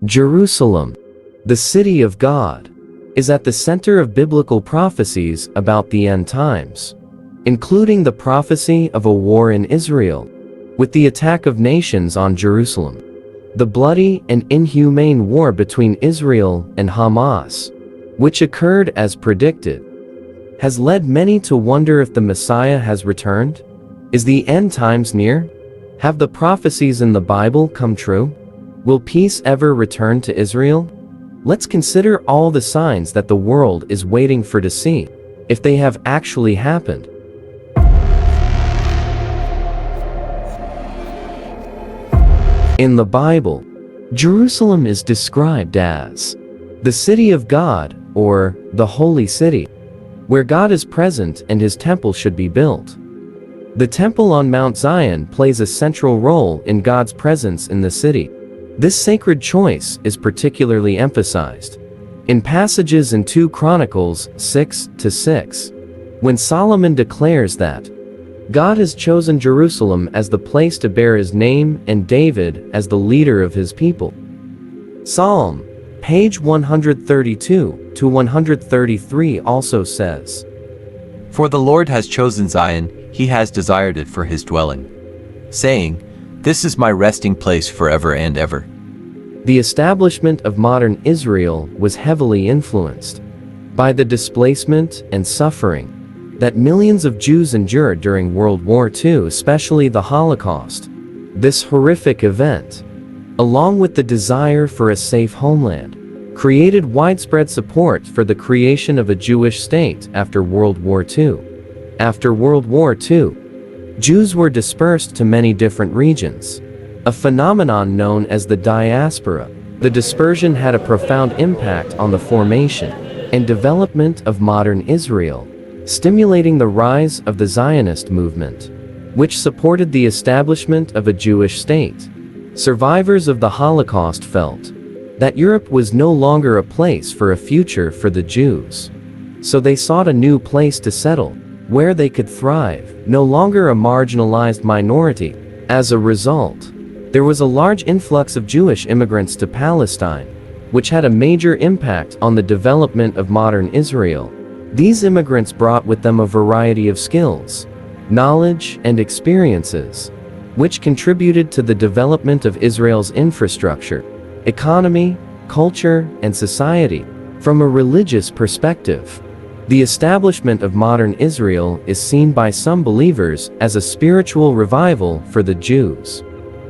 Jerusalem, the city of God, is at the center of biblical prophecies about the end times, including the prophecy of a war in Israel, with the attack of nations on Jerusalem. The bloody and inhumane war between Israel and Hamas, which occurred as predicted, has led many to wonder if the Messiah has returned. Is the end times near? Have the prophecies in the Bible come true? Will peace ever return to Israel? Let's consider all the signs that the world is waiting for to see if they have actually happened. In the Bible, Jerusalem is described as the city of God, or the holy city, where God is present and his temple should be built. The temple on Mount Zion plays a central role in God's presence in the city. This sacred choice is particularly emphasized in passages in 2 Chronicles 6-6, when Solomon declares that God has chosen Jerusalem as the place to bear his name and David as the leader of his people. Psalm, page 132-133 also says, "For the Lord has chosen Zion, he has desired it for his dwelling, saying, 'This is my resting place forever and ever.'" The establishment of modern Israel was heavily influenced by the displacement and suffering that millions of Jews endured during World War II, especially the Holocaust. This horrific event, along with the desire for a safe homeland, created widespread support for the creation of a Jewish state after World War II. After World War II, Jews were dispersed to many different regions, a phenomenon known as the diaspora. The dispersion had a profound impact on the formation and development of modern Israel, stimulating the rise of the Zionist movement, which supported the establishment of a Jewish state. Survivors of the Holocaust felt that Europe was no longer a place for a future for the Jews. So they sought a new place to settle, where they could thrive, no longer a marginalized minority. As a result, there was a large influx of Jewish immigrants to Palestine, which had a major impact on the development of modern Israel. These immigrants brought with them a variety of skills, knowledge, and experiences, which contributed to the development of Israel's infrastructure, economy, culture, and society. From a religious perspective, the establishment of modern Israel is seen by some believers as a spiritual revival for the Jews.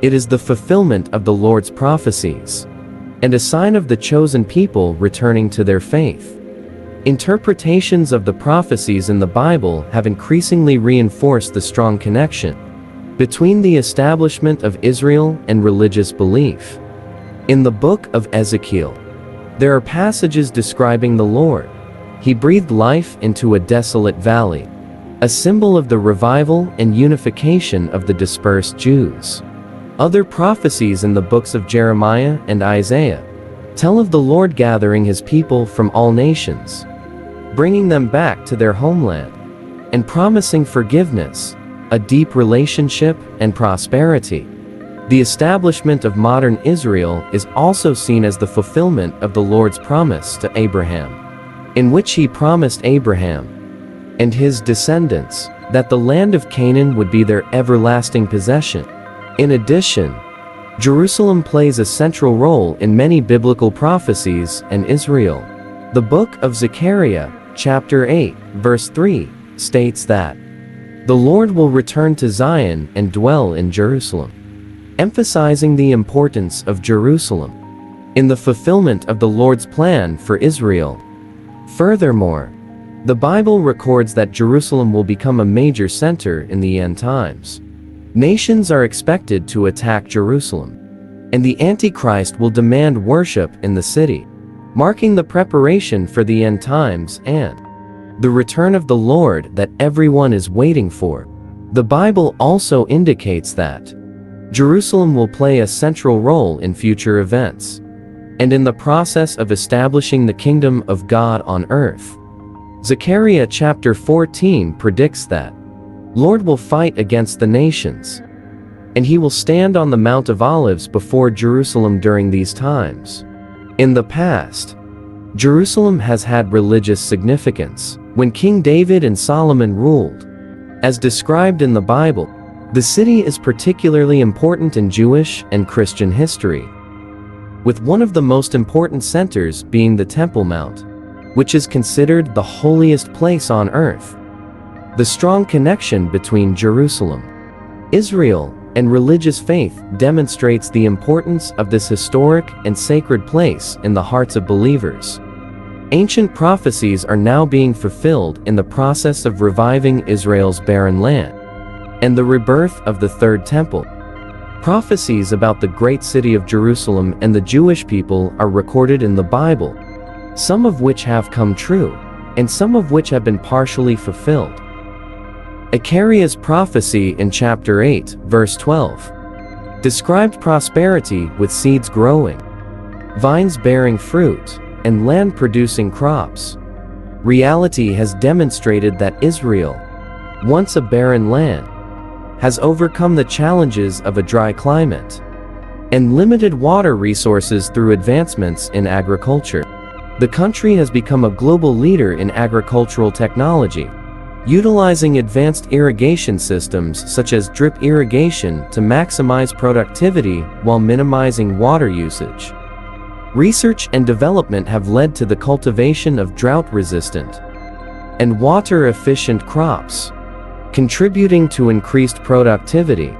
It is the fulfillment of the Lord's prophecies, and a sign of the chosen people returning to their faith. Interpretations of the prophecies in the Bible have increasingly reinforced the strong connection between the establishment of Israel and religious belief. In the book of Ezekiel, there are passages describing the Lord. He breathed life into a desolate valley, a symbol of the revival and unification of the dispersed Jews. Other prophecies in the books of Jeremiah and Isaiah tell of the Lord gathering his people from all nations, bringing them back to their homeland, and promising forgiveness, a deep relationship, and prosperity. The establishment of modern Israel is also seen as the fulfillment of the Lord's promise to Abraham, in which he promised Abraham and his descendants that the land of Canaan would be their everlasting possession. In addition, Jerusalem plays a central role in many biblical prophecies and Israel. The book of Zechariah, chapter 8, verse 3, states that the Lord will return to Zion and dwell in Jerusalem, emphasizing the importance of Jerusalem in the fulfillment of the Lord's plan for Israel. Furthermore, the Bible records that Jerusalem will become a major center in the end times. Nations are expected to attack Jerusalem, and the Antichrist will demand worship in the city, marking the preparation for the end times and the return of the Lord that everyone is waiting for. The Bible also indicates that Jerusalem will play a central role in future events and in the process of establishing the kingdom of God on earth. Zechariah chapter 14 predicts that Lord will fight against the nations, and he will stand on the Mount of Olives before Jerusalem during these times. In the past, Jerusalem has had religious significance. When King David and Solomon ruled, as described in the Bible, the city is particularly important in Jewish and Christian history, with one of the most important centers being the Temple Mount, which is considered the holiest place on earth. The strong connection between Jerusalem, Israel, and religious faith demonstrates the importance of this historic and sacred place in the hearts of believers. Ancient prophecies are now being fulfilled in the process of reviving Israel's barren land and the rebirth of the Third Temple. Prophecies about the great city of Jerusalem and the Jewish people are recorded in the Bible, some of which have come true, and some of which have been partially fulfilled. Zechariah's prophecy in chapter 8, verse 12, described prosperity with seeds growing, vines bearing fruit, and land producing crops. Reality has demonstrated that Israel, once a barren land, has overcome the challenges of a dry climate and limited water resources through advancements in agriculture. The country has become a global leader in agricultural technology, utilizing advanced irrigation systems such as drip irrigation to maximize productivity while minimizing water usage. Research and development have led to the cultivation of drought-resistant and water-efficient crops, contributing to increased productivity.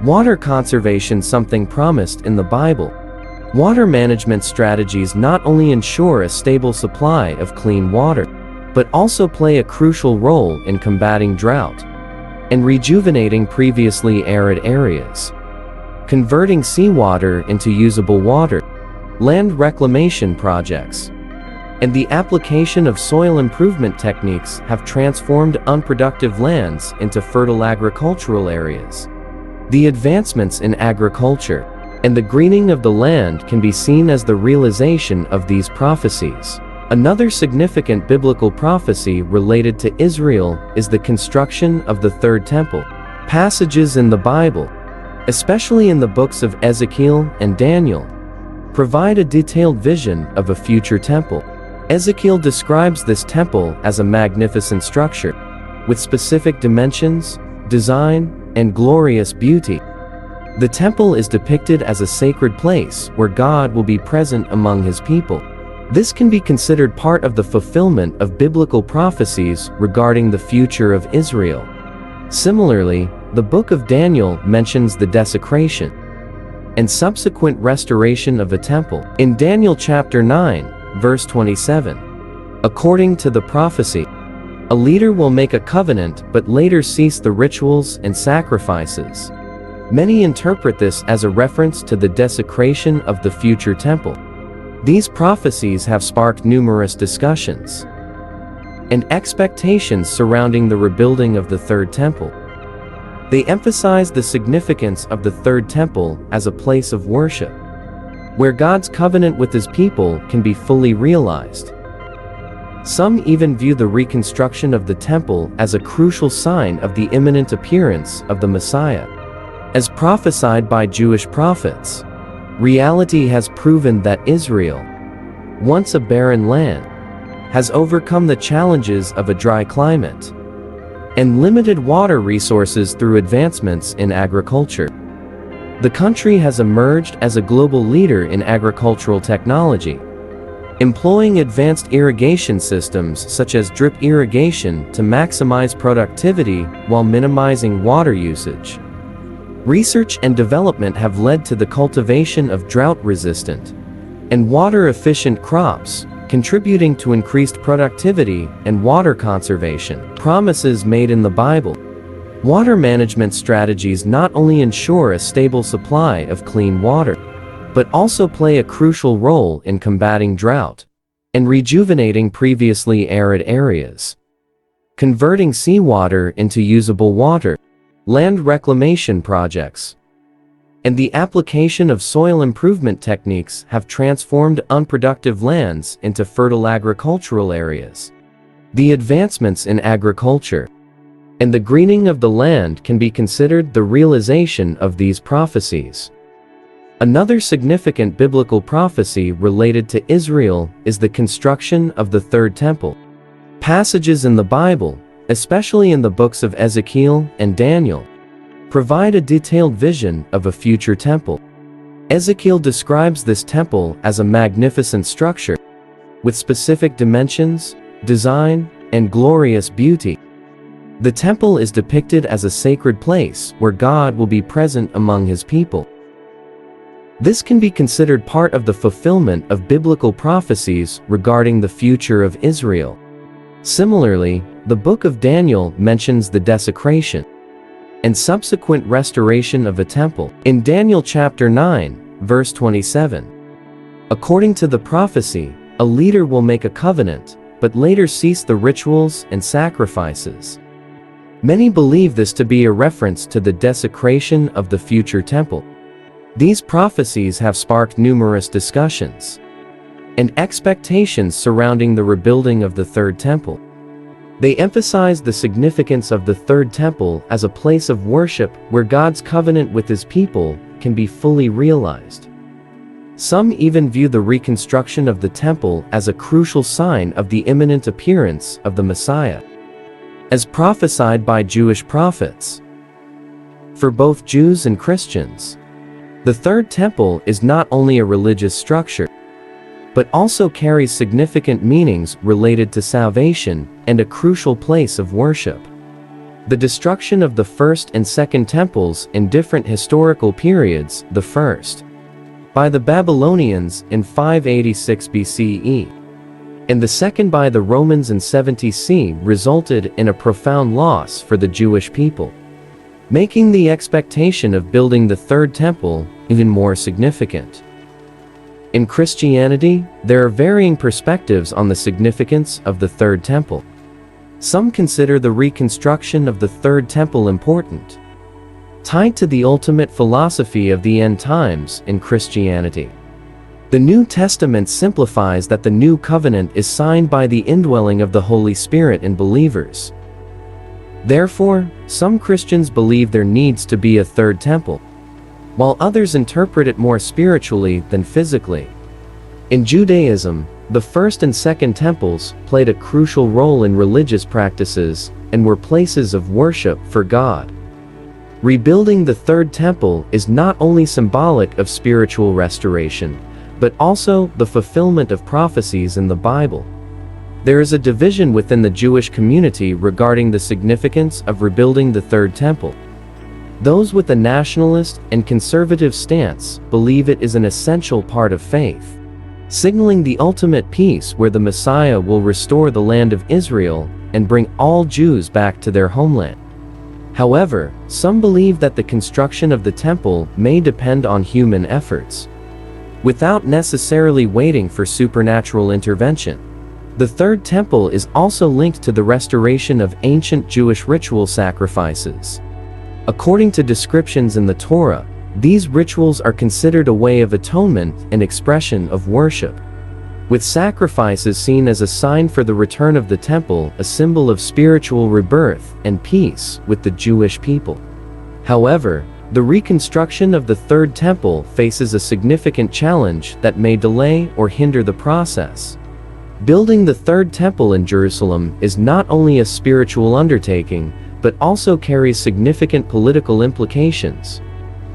Water conservation, something promised in the Bible. Water management strategies not only ensure a stable supply of clean water, but also play a crucial role in combating drought and rejuvenating previously arid areas. Converting seawater into usable water, land reclamation projects, and the application of soil improvement techniques have transformed unproductive lands into fertile agricultural areas. The advancements in agriculture and the greening of the land can be seen as the realization of these prophecies. Another significant biblical prophecy related to Israel is the construction of the Third Temple. Passages in the Bible, especially in the books of Ezekiel and Daniel, provide a detailed vision of a future temple. Ezekiel describes this temple as a magnificent structure, with specific dimensions, design, and glorious beauty. The temple is depicted as a sacred place where God will be present among his people. This can be considered part of the fulfillment of biblical prophecies regarding the future of Israel. Similarly, the book of Daniel mentions the desecration and subsequent restoration of the temple. In Daniel chapter 9, verse 27, according to the prophecy, a leader will make a covenant but later cease the rituals and sacrifices. Many interpret this as a reference to the desecration of the future temple. These prophecies have sparked numerous discussions and expectations surrounding the rebuilding of the Third Temple. They emphasize the significance of the Third Temple as a place of worship, where God's covenant with his people can be fully realized. Some even view the reconstruction of the temple as a crucial sign of the imminent appearance of the Messiah. As prophesied by Jewish prophets, reality has proven that Israel, once a barren land, has overcome the challenges of a dry climate and limited water resources through advancements in agriculture. The country has emerged as a global leader in agricultural technology, employing advanced irrigation systems such as drip irrigation to maximize productivity while minimizing water usage. Research and development have led to the cultivation of drought-resistant and water-efficient crops, contributing to increased productivity and water conservation. Promises made in the Bible. Water management strategies not only ensure a stable supply of clean water, but also play a crucial role in combating drought and rejuvenating previously arid areas. Converting seawater into usable water, land reclamation projects, and the application of soil improvement techniques have transformed unproductive lands into fertile agricultural areas. The advancements in agriculture and the greening of the land can be considered the realization of these prophecies. Another significant biblical prophecy related to Israel is the construction of the Third Temple. Passages in the Bible, especially in the books of Ezekiel and Daniel, provide a detailed vision of a future temple. Ezekiel describes this temple as a magnificent structure with specific dimensions, design, and glorious beauty. The temple is depicted as a sacred place where God will be present among his people. This can be considered part of the fulfillment of biblical prophecies regarding the future of Israel. Similarly, the book of Daniel mentions the desecration and subsequent restoration of a temple in Daniel chapter 9, verse 27. According to the prophecy, a leader will make a covenant, but later cease the rituals and sacrifices. Many believe this to be a reference to the desecration of the future temple. These prophecies have sparked numerous discussions and expectations surrounding the rebuilding of the Third Temple. They emphasize the significance of the Third Temple as a place of worship where God's covenant with his people can be fully realized. Some even view the reconstruction of the temple as a crucial sign of the imminent appearance of the Messiah, as prophesied by Jewish prophets. For both Jews and Christians, the Third Temple is not only a religious structure, but also carries significant meanings related to salvation and a crucial place of worship. The destruction of the First and Second Temples in different historical periods, the first by the Babylonians in 586 BCE, and the second by the Romans in 70 CE, resulted in a profound loss for the Jewish people, making the expectation of building the Third Temple even more significant. In Christianity, there are varying perspectives on the significance of the Third Temple. Some consider the reconstruction of the Third Temple important, tied to the ultimate philosophy of the end times in Christianity. The New Testament simplifies that the new covenant is signed by the indwelling of the Holy Spirit in believers. Therefore, some Christians believe there needs to be a third temple, while others interpret it more spiritually than physically. In Judaism, the first and second temples played a crucial role in religious practices and were places of worship for God. Rebuilding the Third Temple is not only symbolic of spiritual restoration, but also the fulfillment of prophecies in the Bible. There is a division within the Jewish community regarding the significance of rebuilding the Third Temple. Those with a nationalist and conservative stance believe it is an essential part of faith, signaling the ultimate peace where the Messiah will restore the land of Israel and bring all Jews back to their homeland. However, some believe that the construction of the temple may depend on human efforts, without necessarily waiting for supernatural intervention. The Third Temple is also linked to the restoration of ancient Jewish ritual sacrifices. According to descriptions in the Torah, these rituals are considered a way of atonement and expression of worship, with sacrifices seen as a sign for the return of the temple, a symbol of spiritual rebirth and peace with the Jewish people. However, the reconstruction of the Third Temple faces a significant challenge that may delay or hinder the process. Building the Third Temple in Jerusalem is not only a spiritual undertaking, but also carries significant political implications,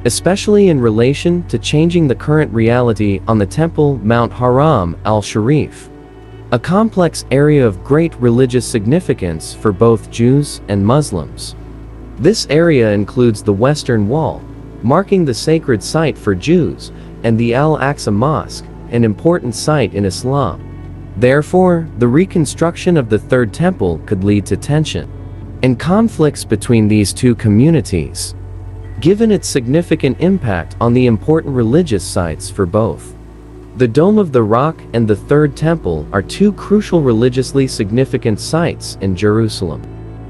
especially in relation to changing the current reality on the Temple Mount Haram al-Sharif, a complex area of great religious significance for both Jews and Muslims. This area includes the Western Wall, marking the sacred site for Jews, and the Al-Aqsa Mosque, an important site in Islam. Therefore, the reconstruction of the Third Temple could lead to tension and conflicts between these two communities, given its significant impact on the important religious sites for both. The Dome of the Rock and the Third Temple are two crucial religiously significant sites in Jerusalem,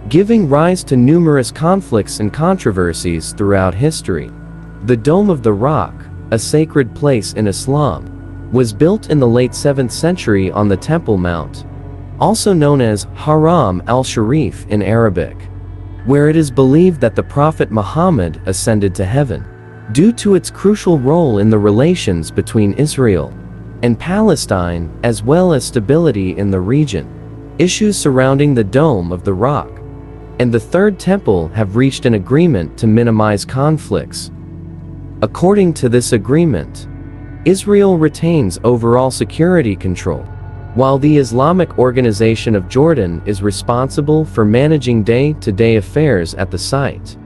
giving rise to numerous conflicts and controversies throughout history. The Dome of the Rock, a sacred place in Islam, was built in the late 7th century on the Temple Mount, also known as Haram al-Sharif in Arabic, where it is believed that the Prophet Muhammad ascended to heaven. due to its crucial role in the relations between Israel and Palestine, as well as stability in the region. Issues surrounding the Dome of the Rock and the Third Temple have reached an agreement to minimize conflicts. According to this agreement, Israel retains overall security control, while the Islamic Organization of Jordan is responsible for managing day-to-day affairs at the site.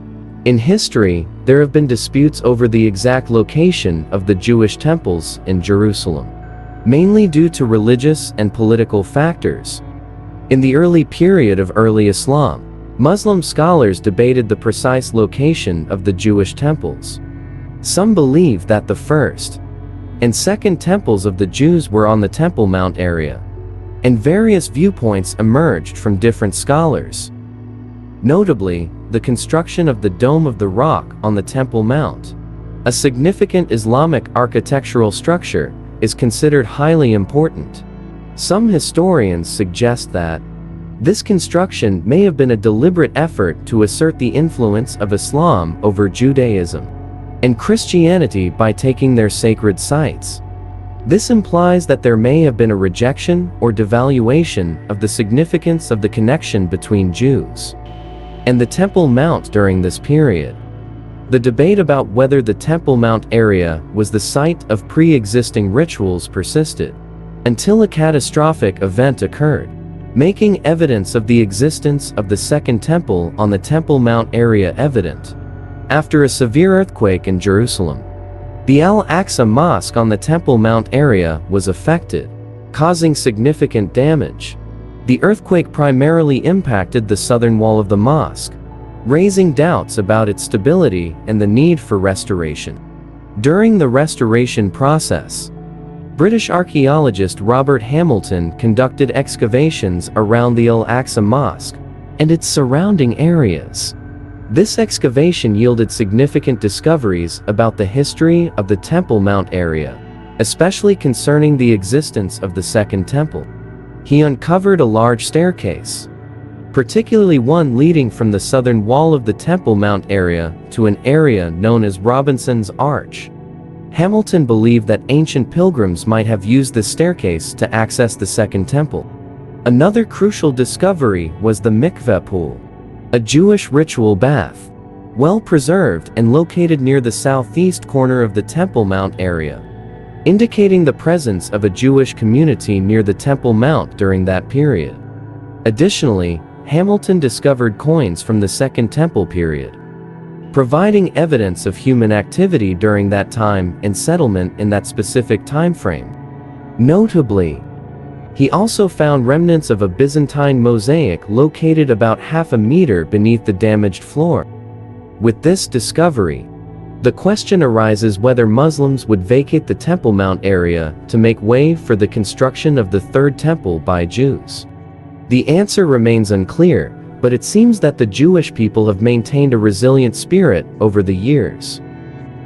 In history, there have been disputes over the exact location of the Jewish temples in Jerusalem, mainly due to religious and political factors. In the early period of early Islam, Muslim scholars debated the precise location of the Jewish temples. Some believe that the first and second temples of the Jews were on the Temple Mount area, and various viewpoints emerged from different scholars. Notably, the construction of the Dome of the Rock on the Temple Mount, a significant Islamic architectural structure, is considered highly important. Some historians suggest that this construction may have been a deliberate effort to assert the influence of Islam over Judaism and Christianity by taking their sacred sites. This implies that there may have been a rejection or devaluation of the significance of the connection between Jews and the Temple Mount during this period. The debate about whether the Temple Mount area was the site of pre-existing rituals persisted until a catastrophic event occurred, making evidence of the existence of the Second Temple on the Temple Mount area evident. After a severe earthquake in Jerusalem, the Al-Aqsa Mosque on the Temple Mount area was affected, causing significant damage. The earthquake primarily impacted the southern wall of the mosque, raising doubts about its stability and the need for restoration. During the restoration process, British archaeologist Robert Hamilton conducted excavations around the Al-Aqsa Mosque and its surrounding areas. This excavation yielded significant discoveries about the history of the Temple Mount area, especially concerning the existence of the Second Temple. He uncovered a large staircase, particularly one leading from the southern wall of the Temple Mount area to an area known as Robinson's Arch. Hamilton believed that ancient pilgrims might have used this staircase to access the Second Temple. Another crucial discovery was the mikveh pool, a Jewish ritual bath, well preserved and located near the southeast corner of the Temple Mount area, indicating the presence of a Jewish community near the Temple Mount during that period. Additionally, Hamilton discovered coins from the Second Temple period, providing evidence of human activity during that time and settlement in that specific time frame. Notably, he also found remnants of a Byzantine mosaic located about half a meter beneath the damaged floor. With this discovery, the question arises whether Muslims would vacate the Temple Mount area to make way for the construction of the Third Temple by Jews. The answer remains unclear, but it seems that the Jewish people have maintained a resilient spirit over the years.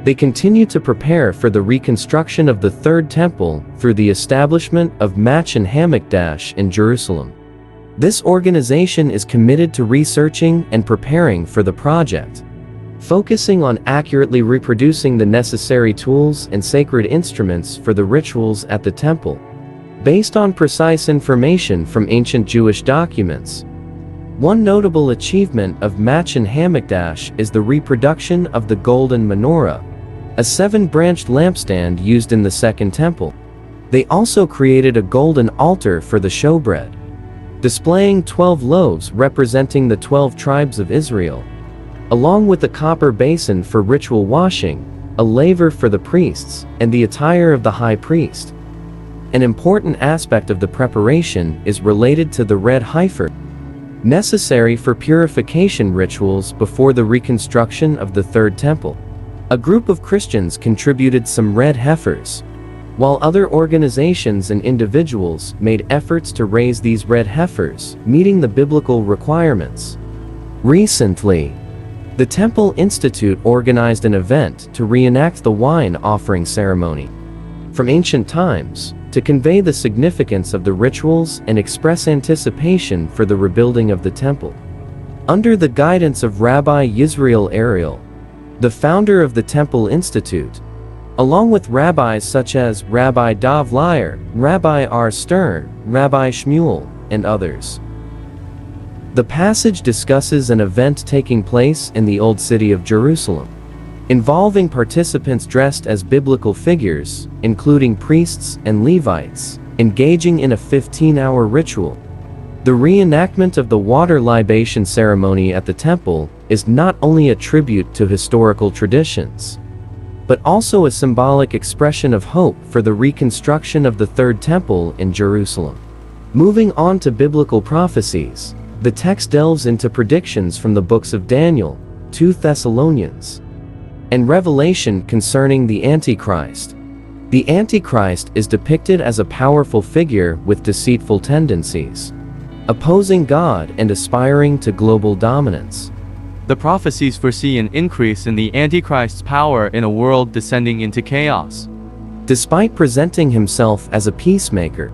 They continue to prepare for the reconstruction of the Third Temple through the establishment of Machon Hamikdash in Jerusalem. This organization is committed to researching and preparing for the project, focusing on accurately reproducing the necessary tools and sacred instruments for the rituals at the temple, based on precise information from ancient Jewish documents. One notable achievement of Machon Hamikdash is the reproduction of the golden menorah, a 7-branched lampstand used in the Second Temple. They also created a golden altar for the showbread, displaying 12 loaves representing the 12 tribes of Israel, along with a copper basin for ritual washing, a laver for the priests, and the attire of the high priest. An important aspect of the preparation is related to the red heifer, necessary for purification rituals before the reconstruction of the Third Temple. A group of Christians contributed some red heifers, while other organizations and individuals made efforts to raise these red heifers, meeting the biblical requirements. Recently, the Temple Institute organized an event to reenact the wine offering ceremony from ancient times, to convey the significance of the rituals and express anticipation for the rebuilding of the temple. Under the guidance of Rabbi Yisrael Ariel, the founder of the Temple Institute, along with rabbis such as Rabbi Dov Leyer, Rabbi R. Stern, Rabbi Shmuel, and others. The passage discusses an event taking place in the Old City of Jerusalem, involving participants dressed as biblical figures, including priests and Levites, engaging in a 15-hour ritual. The reenactment of the water libation ceremony at the temple is not only a tribute to historical traditions, but also a symbolic expression of hope for the reconstruction of the Third Temple in Jerusalem. Moving on to biblical prophecies, the text delves into predictions from the books of Daniel, 2 Thessalonians, and Revelation concerning the Antichrist. The Antichrist is depicted as a powerful figure with deceitful tendencies, opposing God and aspiring to global dominance. The prophecies foresee an increase in the Antichrist's power in a world descending into chaos. Despite presenting himself as a peacemaker,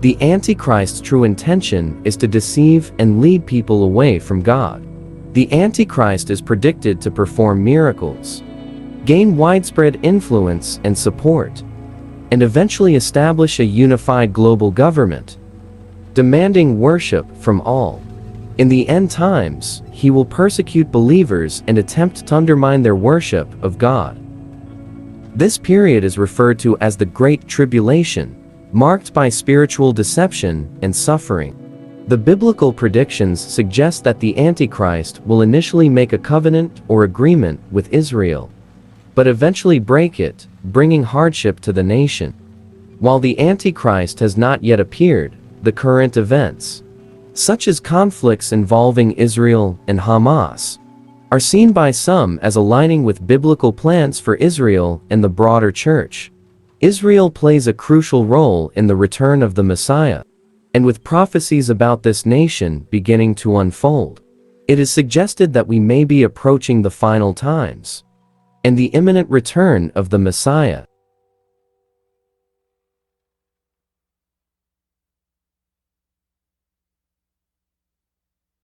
the Antichrist's true intention is to deceive and lead people away from God. The Antichrist is predicted to perform miracles, gain widespread influence and support, and eventually establish a unified global government, demanding worship from all. In the end times, he will persecute believers and attempt to undermine their worship of God. This period is referred to as the Great Tribulation, marked by spiritual deception and suffering. The biblical predictions suggest that the Antichrist will initially make a covenant or agreement with Israel, but eventually break it, bringing hardship to the nation. While the Antichrist has not yet appeared, the current events, such as conflicts involving Israel and Hamas, are seen by some as aligning with biblical plans for Israel and the broader church. Israel plays a crucial role in the return of the Messiah, and with prophecies about this nation beginning to unfold, it is suggested that we may be approaching the final times and the imminent return of the Messiah.